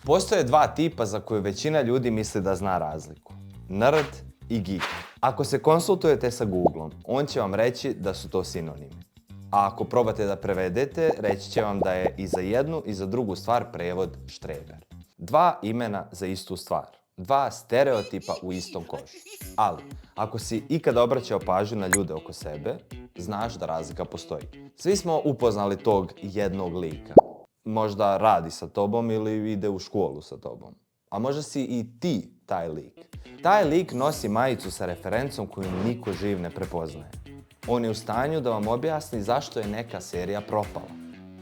Postoje dva tipa za koju većina ljudi misli da zna razliku. Nerd i geek. Ako se konsultujete sa Googlom, on će vam reći da su to sinonimi. A ako probate da prevedete, reći će vam da je i za jednu i za drugu stvar prevod štreber. Dva imena za istu stvar. Dva stereotipa u istom košu. Ali, ako si ikada obraćao pažnju na ljude oko sebe, znaš da razlika postoji. Svi smo upoznali tog jednog lika. Možda radi sa tobom ili ide u školu sa tobom. A možda si i ti taj lik. Taj lik nosi majicu sa referencom koju niko živ ne prepoznaje. On je u stanju da vam objasni zašto je neka serija propala.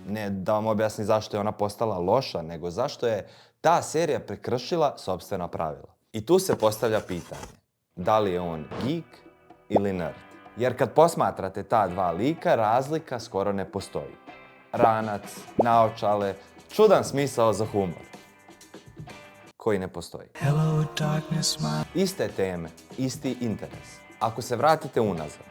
Ne da vam objasni zašto je ona postala loša, nego zašto je ta serija prekršila sopstvena pravila. I tu se postavlja pitanje, da li je on geek ili nerd? Jer kad posmatrate ta dva lika, razlika skoro ne postoji. Ranac, naočale, čudan smisao za humor, koji ne postoji. Hello, darkness, Iste teme, isti interes. Ako se vratite unazad,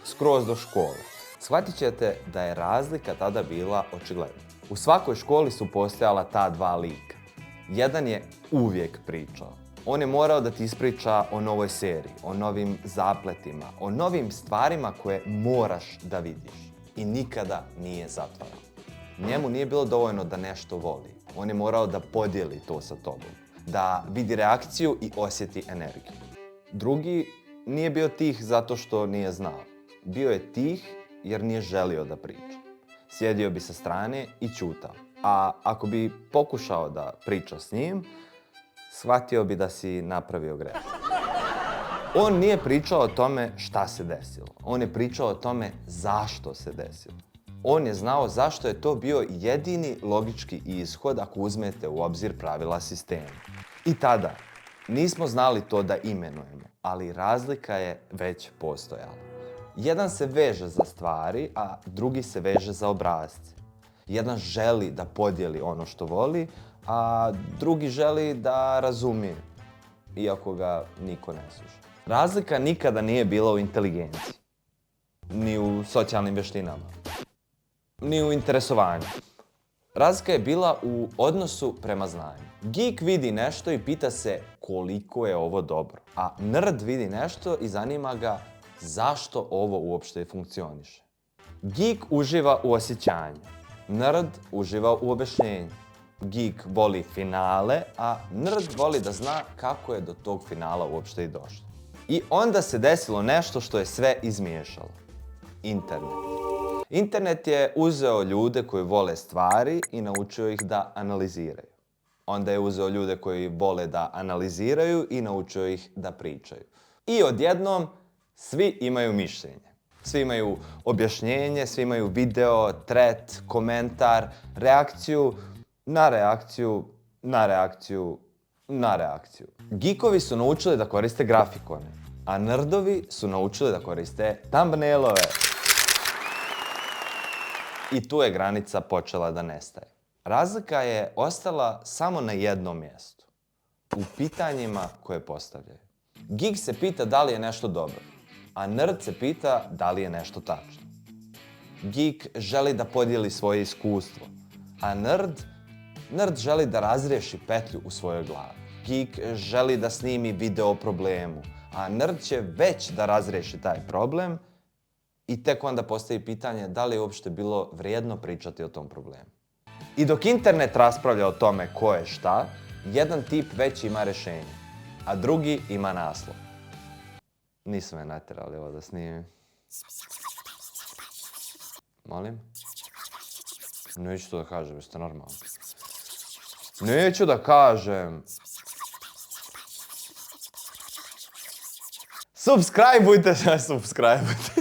skroz do škole, shvatit ćete da je razlika tada bila očigledna. U svakoj školi su postojala ta dva lika. Jedan je uvijek pričao. On je morao da ti ispriča o novoj seriji, o novim zapletima, o novim stvarima koje moraš da vidiš. I nikada nije zatvarao. Njemu nije bilo dovoljno da nešto voli. On je morao da podijeli to sa tobom. Da vidi reakciju i osjeti energiju. Drugi nije bio tih zato što nije znao. Bio je tih jer nije želio da priča. Sjedio bi sa strane i ćutao. A ako bi pokušao da priča s njim, shvatio bi da si napravio grešku. On nije pričao o tome šta se desilo. On je pričao o tome zašto se desilo. On je znao zašto je to bio jedini logički ishod ako uzmete u obzir pravila sistema. I tada nismo znali to da imenujemo, ali razlika je već postojala. Jedan se veže za stvari, a drugi se veže za obrasce. Jedan želi da podijeli ono što voli, a drugi želi da razumije, iako ga niko ne sluša. Razlika nikada nije bila u inteligenciji, ni u socijalnim vještinama, ni u interesovanju. Razlika je bila u odnosu prema znanju. Geek vidi nešto i pita se koliko je ovo dobro, a nerd vidi nešto i zanima ga zašto ovo uopšte funkcioniše. Geek uživa u osjećanju, nerd uživa u objašnjenju. Geek voli finale, a nerd voli da zna kako je do tog finala uopšte i došlo. I onda se desilo nešto što je sve izmiješalo. Internet. Internet je uzeo ljude koji vole stvari i naučio ih da analiziraju. Onda je uzeo ljude koji vole da analiziraju i naučio ih da pričaju. I odjednom svi imaju mišljenje. Svi imaju objašnjenje, svi imaju video, thread, komentar, reakciju, na reakciju, na reakciju, na reakciju. Geekovi su naučili da koriste grafikone, a nerdovi su naučili da koriste thumbnailove. I tu je granica počela da nestaje. Razlika je ostala samo na jednom mjestu. U pitanjima koje postavljaju. Geek se pita da li je nešto dobro, a nerd se pita da li je nešto tačno. Geek želi da podijeli svoje iskustvo, a nerd želi da razriješi petlju u svojoj glavi. Geek želi da snimi video o problemu, a nerd će već da razriješi taj problem i tek onda postavi pitanje da li je uopšte bilo vrijedno pričati o tom problemu. I dok internet raspravlja o tome ko je šta, jedan tip već ima rješenje, a drugi ima naslov. Nisu me natjerali ovo da snimim. Molim? Neću to da kažem, jeste normalni? Neću da kažem. Subscribeujte se, subscribeujte.